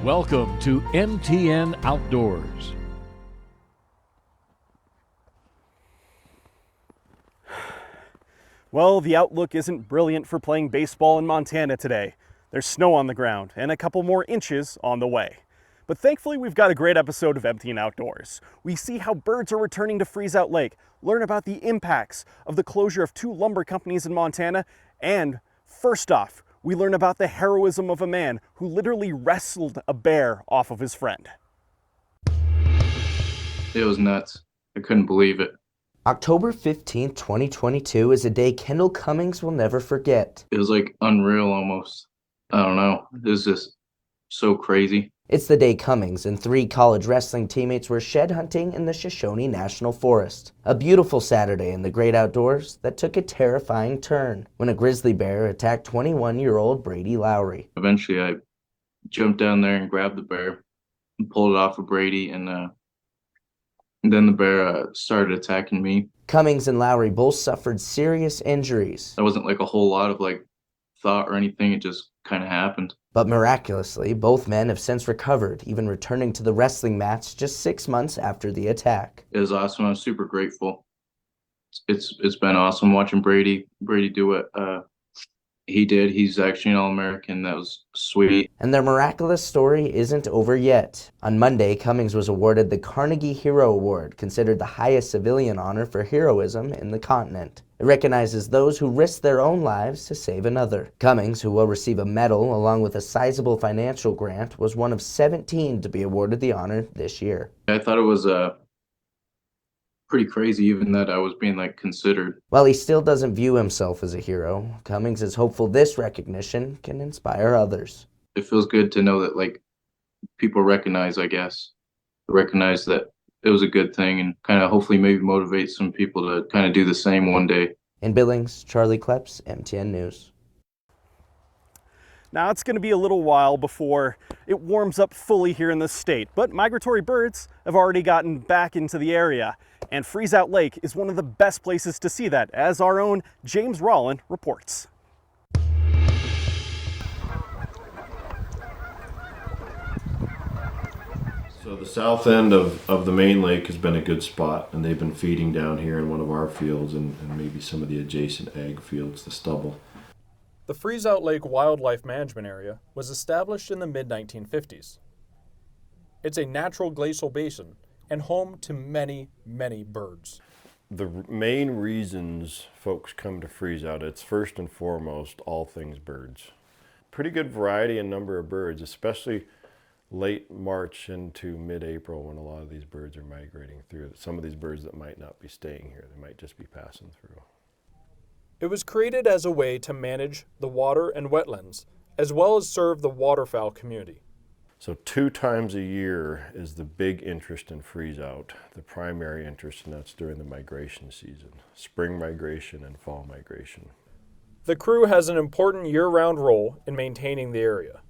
Welcome to MTN Outdoors. Well, the outlook isn't brilliant for playing baseball in Montana today. There's snow on the ground and a couple more inches on the way. But thankfully, we've got a great episode of MTN Outdoors. We see how birds are returning to Freeze-Out Lake, learn about the impacts of the closure of 2 lumber companies in Montana, and first off, we learn about the heroism of a man who literally wrestled a bear off of his friend. It was nuts. I couldn't believe it. October 15th, 2022 is a day Kendall Cummings will never forget. It was like unreal almost. I don't know. It was just so crazy. It's the day Cummings and 3 college wrestling teammates were shed hunting in the Shoshone National Forest. A beautiful Saturday in the great outdoors that took a terrifying turn when a grizzly bear attacked 21-year-old Brady Lowry. Eventually, I jumped down there and grabbed the bear and pulled it off of Brady, and then the bear started attacking me. Cummings and Lowry both suffered serious injuries. There wasn't like a whole lot of thought or anything. It just kind of happened. But miraculously, both men have since recovered, even returning to the wrestling mats just 6 months after the attack. It was awesome. I'm super grateful. It's been awesome watching Brady do what he did. He's actually an All-American. That was sweet. And their miraculous story isn't over yet. On Monday, Cummings was awarded the Carnegie Hero Award, considered the highest civilian honor for heroism in the continent. It recognizes those who risk their own lives to save another. Cummings, who will receive a medal along with a sizable financial grant, was one of 17 to be awarded the honor this year. I thought it was pretty crazy even that I was being considered. While he still doesn't view himself as a hero, Cummings is hopeful this recognition can inspire others. It feels good to know that people recognize that it was a good thing, and kind of hopefully maybe motivate some people to kind of do the same one day. In Billings, Charlie Kleps, MTN News. Now it's going to be a little while before it warms up fully here in the state, but migratory birds have already gotten back into the area, and Freeze-Out Lake is one of the best places to see that, as our own James Rollin reports. So the south end of the main lake has been a good spot, and they've been feeding down here in one of our fields and maybe some of the adjacent ag fields, the stubble. The Freeze-Out Lake Wildlife Management Area was established in the mid-1950s. It's a natural glacial basin and home to many, many birds. The main reasons folks come to Freeze-Out, it's first and foremost all things birds. Pretty good variety and number of birds, especially late March into mid-April when a lot of these birds are migrating through. Some of these birds that might not be staying here, they might just be passing through. It was created as a way to manage the water and wetlands, as well as serve the waterfowl community. So 2 times a year is the big interest in Freeze-Out, the primary interest, and that's during the migration season, spring migration and fall migration. The crew has an important year-round role in maintaining the area.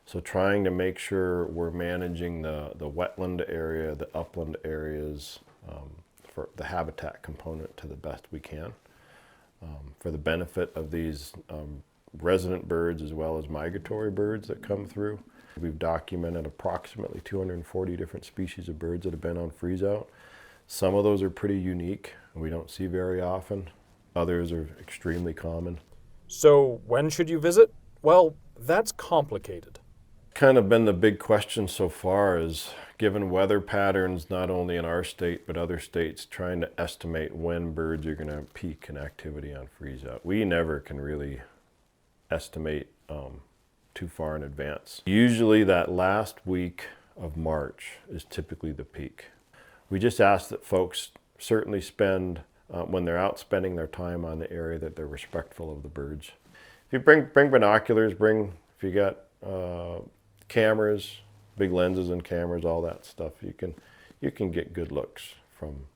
So trying to make sure we're managing the wetland area, the upland areas, for the habitat component to the best we can, for the benefit of these resident birds as well as migratory birds that come through. We've documented approximately 240 different species of birds that have been on Freeze-Out. Some of those are pretty unique and we don't see very often. Others are extremely common. So when should you visit? Well, that's complicated. Kind of been the big question so far is, given weather patterns not only in our state but other states, trying to estimate when birds are going to peak in activity on Freeze-Out. We never can really estimate too far in advance. Usually that last week of March is typically the peak. We just ask that folks certainly spend, when they're out spending their time on the area, that they're respectful of the birds. If you bring binoculars, if you got cameras, big lenses and cameras, all that stuff, you can get good looks from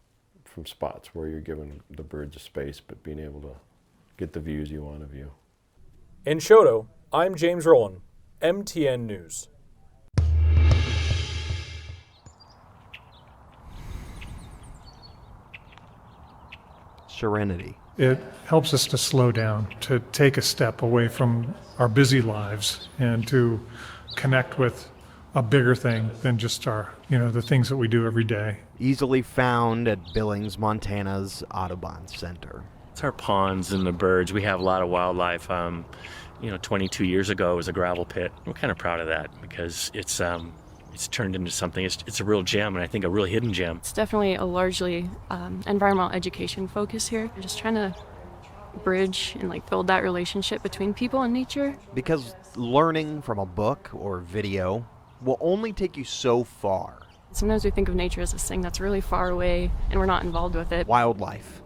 spots where you're giving the birds a space, but being able to get the views you want to view. In Shoto, I'm James Rollin, MTN News. Serenity. It helps us to slow down, to take a step away from our busy lives and to connect with a bigger thing than just the things that we do every day. Easily found at Billings, Montana's Audubon Center. It's our ponds and the birds. We have a lot of wildlife. 22 years ago it was a gravel pit. We're kind of proud of that because it's turned into something. It's a real gem, and I think a real hidden gem. It's definitely a largely environmental education focus here. We're just trying to bridge and build that relationship between people and nature. Because learning from a book or video will only take you so far. Sometimes we think of nature as this thing that's really far away and we're not involved with it. Wildlife,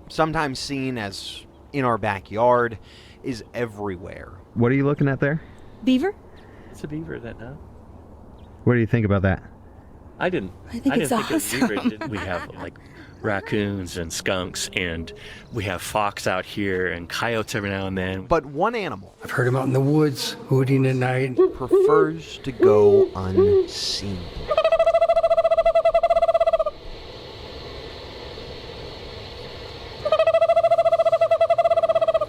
sometimes seen as in our backyard, is everywhere. What are you looking at there? Beaver? It's a beaver, huh? What do you think about that? I didn't think think it's it was awesome. beaver. We have raccoons and skunks, and we have fox out here and coyotes every now and then. But one animal I've heard him out in the woods, hooting at night. prefers to go unseen.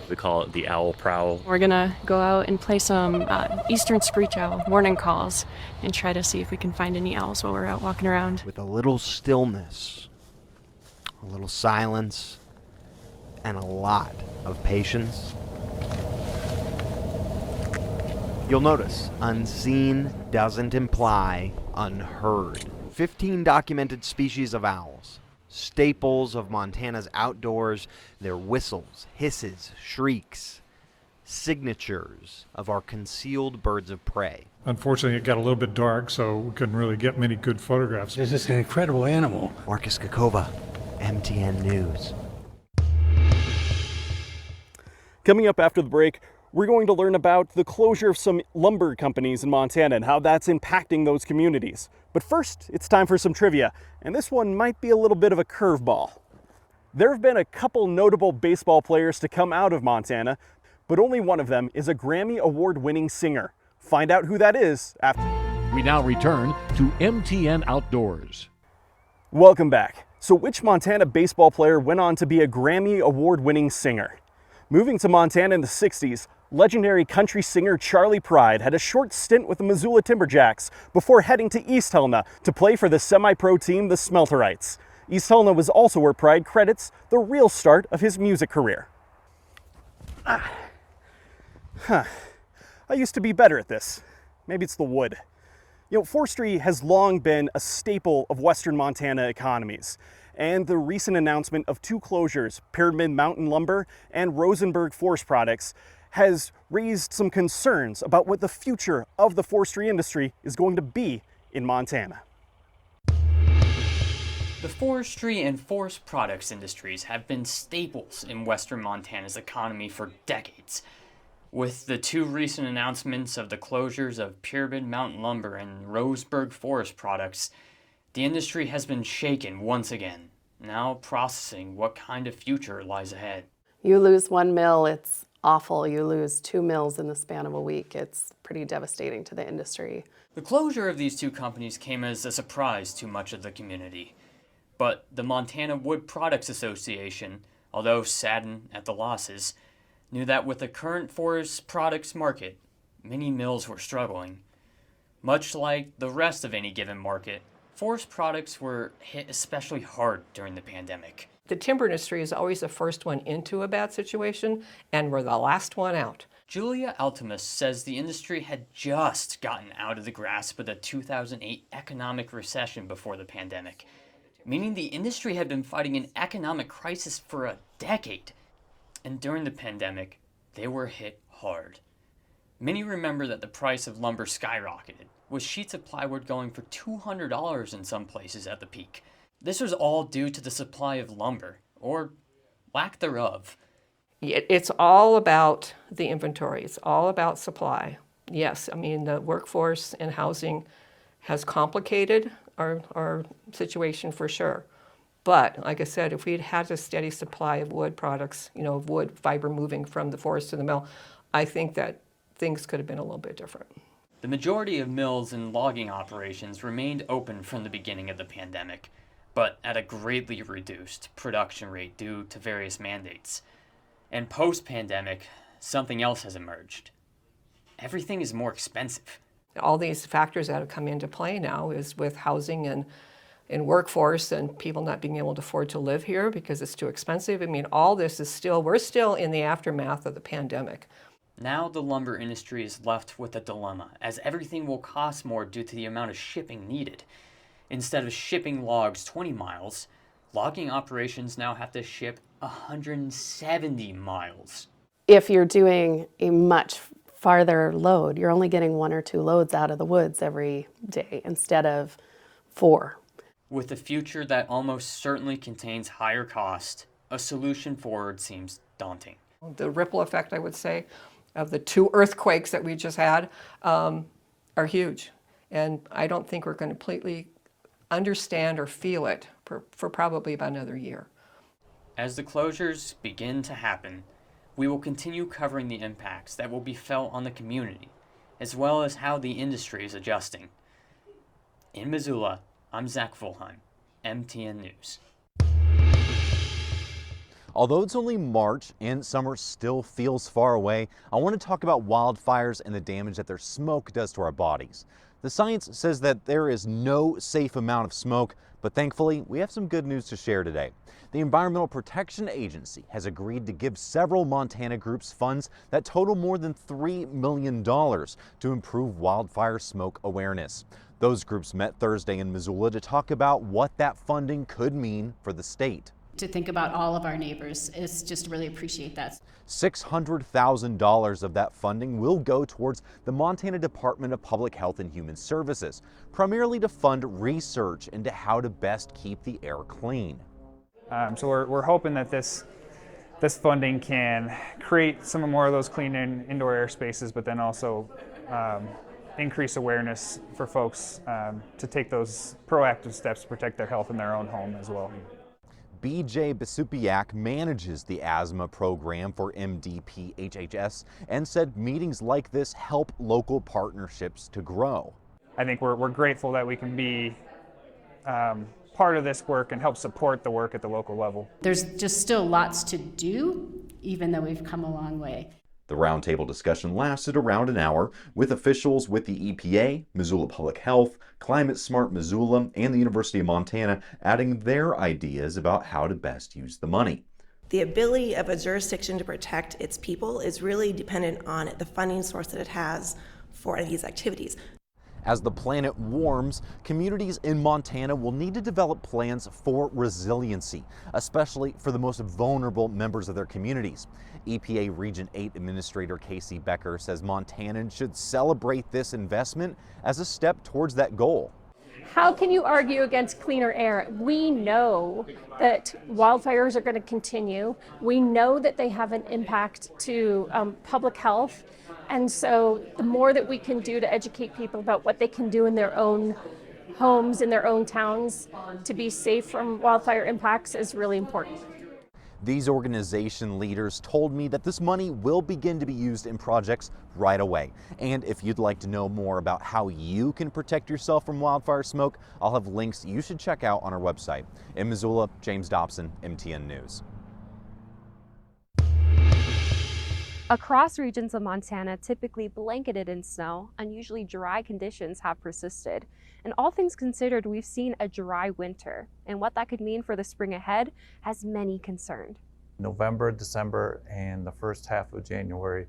We call it the owl prowl. We're gonna go out and play some eastern screech owl morning calls and try to see if we can find any owls while we're out walking around. With a little stillness, a little silence, and a lot of patience. You'll notice unseen doesn't imply unheard. 15 documented species of owls, staples of Montana's outdoors, their whistles, hisses, shrieks, signatures of our concealed birds of prey. Unfortunately, it got a little bit dark, so we couldn't really get many good photographs. This is an incredible animal. Marcus Kakova, MTN News. Coming up after the break, we're going to learn about the closure of some lumber companies in Montana and how that's impacting those communities. But first, it's time for some trivia, and this one might be a little bit of a curveball. There have been a couple notable baseball players to come out of Montana, but only one of them is a Grammy Award-winning singer. Find out who that is after. We now return to MTN Outdoors. Welcome back. So which Montana baseball player went on to be a Grammy Award-winning singer? Moving to Montana in the 60s, legendary country singer Charlie Pride had a short stint with the Missoula Timberjacks before heading to East Helena to play for the semi-pro team, the Smelterites. East Helena was also where Pride credits the real start of his music career. I used to be better at this. Maybe it's the wood. Forestry has long been a staple of Western Montana economies. And the recent announcement of two closures, Pyramid Mountain Lumber and Rosenberg Forest Products, has raised some concerns about what the future of the forestry industry is going to be in Montana. The forestry and forest products industries have been staples in Western Montana's economy for decades. With the two recent announcements of the closures of Pyramid Mountain Lumber and Roseburg Forest Products, the industry has been shaken once again, now processing what kind of future lies ahead. You lose one mill, it's awful. You lose 2 mills in the span of a week. It's pretty devastating to the industry. The closure of these two companies came as a surprise to much of the community. But the Montana Wood Products Association, although saddened at the losses, knew that with the current forest products market, many mills were struggling. Much like the rest of any given market, forest products were hit especially hard during the pandemic. The timber industry is always the first one into a bad situation, and we're the last one out. Julia Altimus says the industry had just gotten out of the grasp of the 2008 economic recession before the pandemic, meaning the industry had been fighting an economic crisis for a decade. And during the pandemic, they were hit hard. Many remember that the price of lumber skyrocketed, with sheets of plywood going for $200 in some places at the peak. This was all due to the supply of lumber, or lack thereof. It's all about the inventory. It's all about supply. Yes, I mean, the workforce and housing has complicated our situation for sure. But like I said, if we'd had a steady supply of wood products, wood fiber moving from the forest to the mill, I think that things could have been a little bit different. The majority of mills and logging operations remained open from the beginning of the pandemic, but at a greatly reduced production rate due to various mandates. And post-pandemic, something else has emerged. Everything is more expensive. All these factors that have come into play now is with housing and workforce and people not being able to afford to live here because it's too expensive. I mean, all this is we're still in the aftermath of the pandemic. Now the lumber industry is left with a dilemma, as everything will cost more due to the amount of shipping needed. Instead of shipping logs 20 miles, logging operations now have to ship 170 miles. If you're doing a much farther load, you're only getting 1 or 2 loads out of the woods every day instead of 4. With a future that almost certainly contains higher cost, a solution forward seems daunting. The ripple effect, I would say, of the 2 earthquakes that we just had are huge. And I don't think we're going to completely understand or feel it for probably about another year. As the closures begin to happen, we will continue covering the impacts that will be felt on the community, as well as how the industry is adjusting. In Missoula, I'm Zach Fulheim, MTN News. Although it's only March and summer still feels far away, I want to talk about wildfires and the damage that their smoke does to our bodies. The science says that there is no safe amount of smoke, but thankfully we have some good news to share today. The Environmental Protection Agency has agreed to give several Montana groups funds that total more than $3 million to improve wildfire smoke awareness. Those groups met Thursday in Missoula to talk about what that funding could mean for the state. To think about all of our neighbors is just really appreciate that. $600,000 of that funding will go towards the Montana Department of Public Health and Human Services, primarily to fund research into how to best keep the air clean. So we're hoping that this funding can create some more of those clean indoor air spaces, but then also increase awareness for folks to take those proactive steps to protect their health in their own home as well. BJ Basupiak manages the asthma program for MDPHHS and said meetings like this help local partnerships to grow. I think we're grateful that we can be part of this work and help support the work at the local level. There's just still lots to do, even though we've come a long way. The roundtable discussion lasted around an hour with officials with the EPA, Missoula Public Health, Climate Smart Missoula, and the University of Montana adding their ideas about how to best use the money. The ability of a jurisdiction to protect its people is really dependent on the funding source that it has for these activities. As the planet warms, communities in Montana will need to develop plans for resiliency, especially for the most vulnerable members of their communities. EPA Region 8 Administrator Casey Becker says Montanans should celebrate this investment as a step towards that goal. How can you argue against cleaner air? We know that wildfires are going to continue. We know that they have an impact to public health. And so the more that we can do to educate people about what they can do in their own homes, in their own towns, to be safe from wildfire impacts is really important. These organization leaders told me that this money will begin to be used in projects right away. And if you'd like to know more about how you can protect yourself from wildfire smoke, I'll have links you should check out on our website. In Missoula, James Dobson, MTN News. Across regions of Montana typically blanketed in snow, unusually dry conditions have persisted. And all things considered, we've seen a dry winter. And what that could mean for the spring ahead has many concerned. November, December, and the first half of January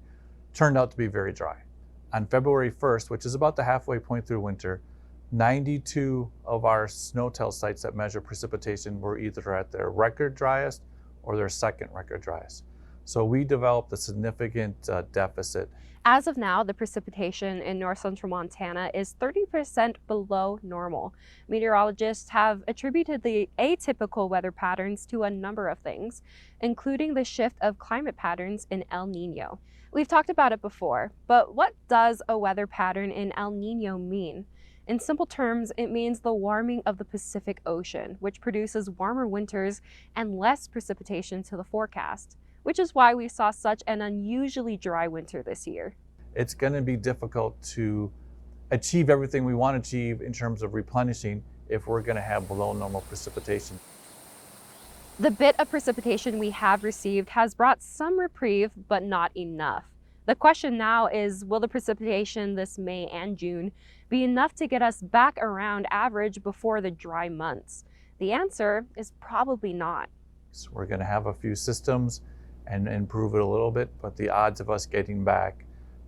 turned out to be very dry. On February 1st, which is about the halfway point through winter, 92 of our snow-tell sites that measure precipitation were either at their record driest or their second record driest. So we developed a significant deficit. As of now, the precipitation in north central Montana is 30% below normal. Meteorologists have attributed the atypical weather patterns to a number of things, including the shift of climate patterns in El Nino. We've talked about it before, but what does a weather pattern in El Nino mean? In simple terms, it means the warming of the Pacific Ocean, which produces warmer winters and less precipitation to the forecast, which is why we saw such an unusually dry winter this year. It's going to be difficult to achieve everything we want to achieve in terms of replenishing if we're going to have below normal precipitation. The bit of precipitation we have received has brought some reprieve, but not enough. The question now is, will the precipitation this May and June be enough to get us back around average before the dry months? The answer is probably not. So we're going to have a few systems and improve it a little bit, but the odds of us getting back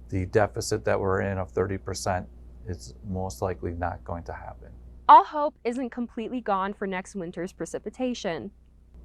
the deficit that we're in of 30% is most likely not going to happen. All hope isn't completely gone for next winter's precipitation.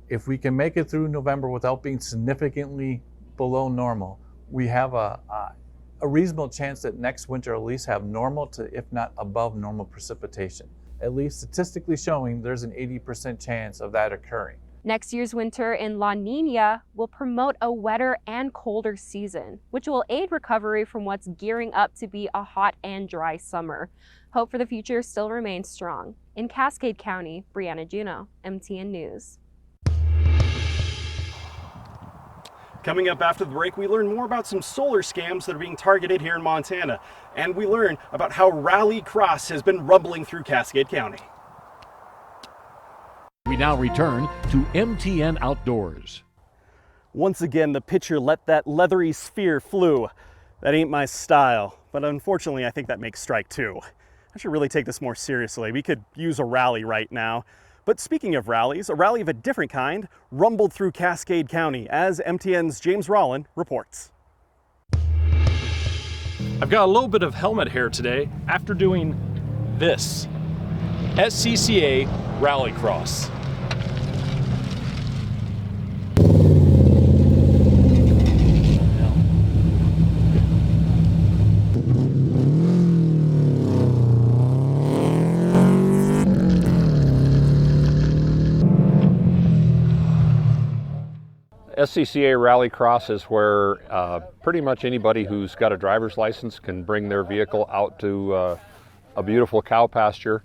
If we can make it through November without being significantly below normal, we have a reasonable chance that next winter at least have normal to, if not above normal precipitation. At least statistically showing there's an 80% chance of that occurring. Next year's winter in La Nina will promote a wetter and colder season, which will aid recovery from what's gearing up to be a hot and dry summer. Hope for the future still remains strong. In Cascade County, Brianna Juneau, MTN News. Coming up after the break, we learn more about some solar scams that are being targeted here in Montana. And we learn about how Rally Cross has been rumbling through Cascade County. We now return to MTN Outdoors. Once again, the pitcher let that leathery sphere flew. That ain't my style, but unfortunately I think that makes strike two. I should really take this more seriously. We could use a rally right now. But speaking of rallies, a rally of a different kind rumbled through Cascade County, as MTN's James Rollin reports. I've got a little bit of helmet hair today after doing this. SCCA Rallycross. SCCA Rallycross is where pretty much anybody who's got a driver's license can bring their vehicle out to a beautiful cow pasture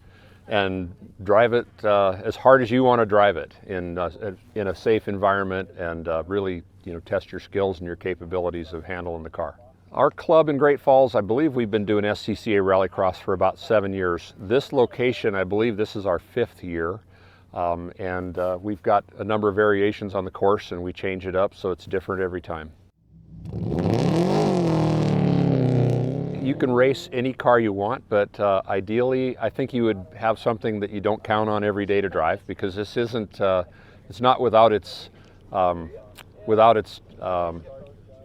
and drive it as hard as you want to drive it in a safe environment, and really, test your skills and your capabilities of handling the car. Our club in Great Falls, I believe we've been doing SCCA Rallycross for about 7 years. This location, I believe this is our 5th year. And we've got a number of variations on the course, and we change it up so it's different every time. You can race any car you want, but ideally I think you would have something that you don't count on every day to drive, because this isn't, it's not without its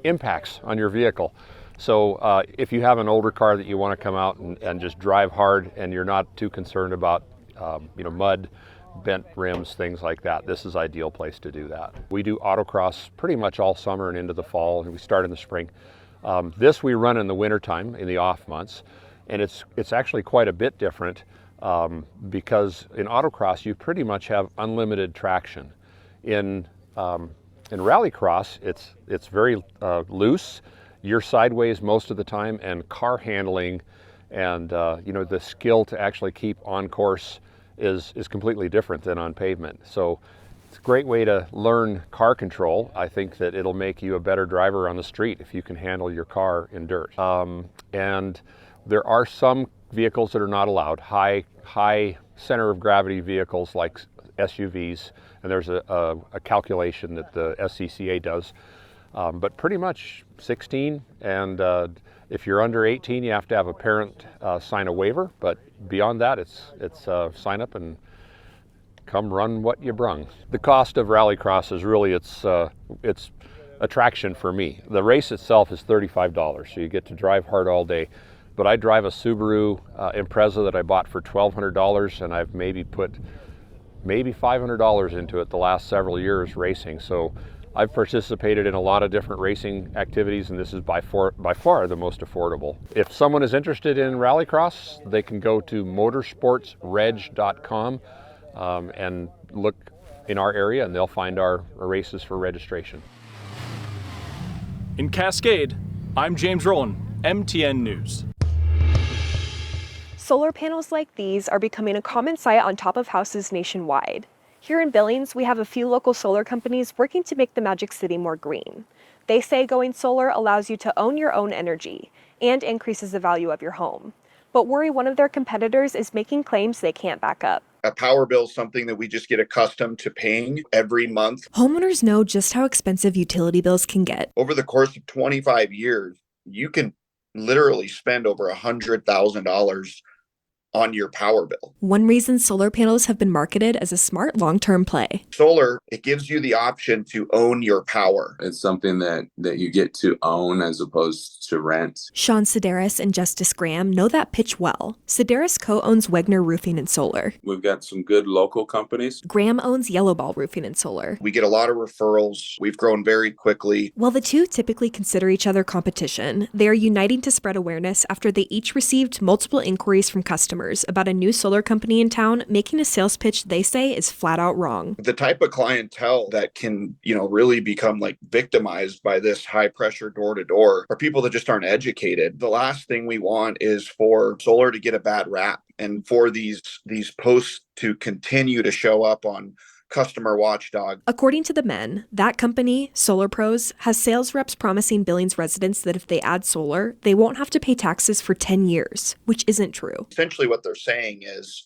impacts on your vehicle. So if you have an older car that you want to come out and just drive hard, and you're not too concerned about mud, bent rims, things like that, this is an ideal place to do that. We do autocross pretty much all summer and into the fall, and we start in the spring. This we run in the wintertime, in the off months, and it's actually quite a bit different because in autocross you pretty much have unlimited traction. In rallycross it's very loose. You're sideways most of the time, and car handling and the skill to actually keep on course is completely different than on pavement. So it's a great way to learn car control. I think that it'll make you a better driver on the street if you can handle your car in dirt. And there are some vehicles that are not allowed, high center of gravity vehicles like SUVs, and there's a calculation that the SCCA does. But pretty much 16, and if you're under 18, you have to have a parent sign a waiver, but beyond that, it's sign up and come run what you brung. The cost of rallycross is really its attraction for me. The race itself is $35, so you get to drive hard all day. But I drive a Subaru Impreza that I bought for $1,200, and I've maybe put $500 into it the last several years racing. So I've participated in a lot of different racing activities, and this is by far the most affordable. If someone is interested in rallycross, they can go to motorsportsreg.com and look in our area, and they'll find our races for registration. In Cascade, I'm James Rollin, MTN News. Solar panels like these are becoming a common sight on top of houses nationwide. Here in Billings, we have a few local solar companies working to make the Magic City more green. They say going solar allows you to own your own energy and increases the value of your home. But worry one of their competitors is making claims they can't back up. A power bill is something that we just get accustomed to paying every month. Homeowners know just how expensive utility bills can get. Over the course of 25 years, you can literally spend over $100,000 on your power bill. One reason solar panels have been marketed as a smart long-term play. Solar, it gives you the option to own your power. It's something that you get to own as opposed to rent. Sean Sedaris and Justice Graham know that pitch well. Sedaris co-owns Wegner Roofing and Solar. We've got some good local companies. Graham owns Yellow Ball Roofing and Solar. We get a lot of referrals. We've grown very quickly. While the two typically consider each other competition, they are uniting to spread awareness after they each received multiple inquiries from customers about a new solar company in town making a sales pitch they say is flat out wrong. The type of clientele that can, really become like victimized by this high pressure door to door are people that just aren't educated. The last thing we want is for solar to get a bad rap and for these posts to continue to show up on Customer Watchdog. According to the men, that company, Solar Pros, has sales reps promising Billings residents that if they add solar, they won't have to pay taxes for 10 years, which isn't true. Essentially what they're saying is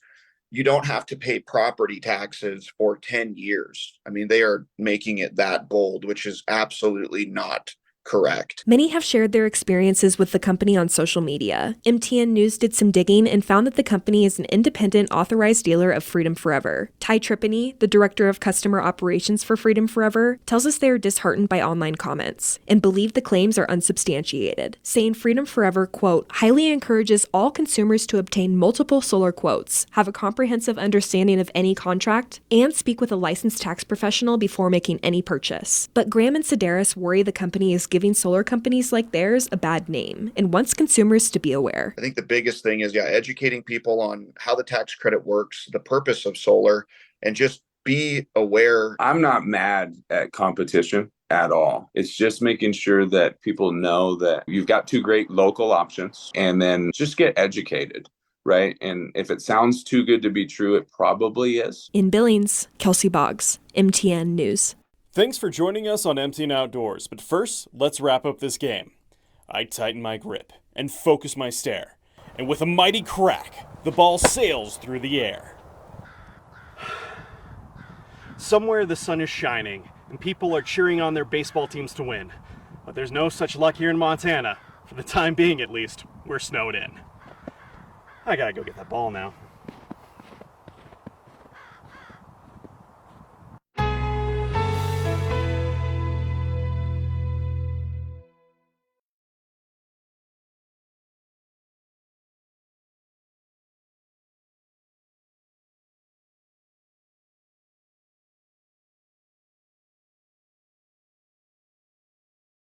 you don't have to pay property taxes for 10 years. I mean, they are making it that bold, which is absolutely not correct. Many have shared their experiences with the company on social media. MTN News did some digging and found that the company is an independent authorized dealer of Freedom Forever. Ty Tripany, the director of customer operations for Freedom Forever, tells us they are disheartened by online comments and believe the claims are unsubstantiated, saying Freedom Forever, quote, highly encourages all consumers to obtain multiple solar quotes, have a comprehensive understanding of any contract, and speak with a licensed tax professional before making any purchase. But Graham and Sedaris worry the company is giving solar companies like theirs a bad name and wants consumers to be aware. I think the biggest thing is, educating people on how the tax credit works, the purpose of solar, and just be aware. I'm not mad at competition at all. It's just making sure that people know that you've got two great local options and then just get educated, right? And if it sounds too good to be true, it probably is. In Billings, Kelsey Boggs, MTN News. Thanks for joining us on MTN Outdoors, but first, let's wrap up this game. I tighten my grip and focus my stare, and with a mighty crack, the ball sails through the air. Somewhere the sun is shining, and people are cheering on their baseball teams to win. But there's no such luck here in Montana. For the time being, at least, we're snowed in. I gotta go get that ball now.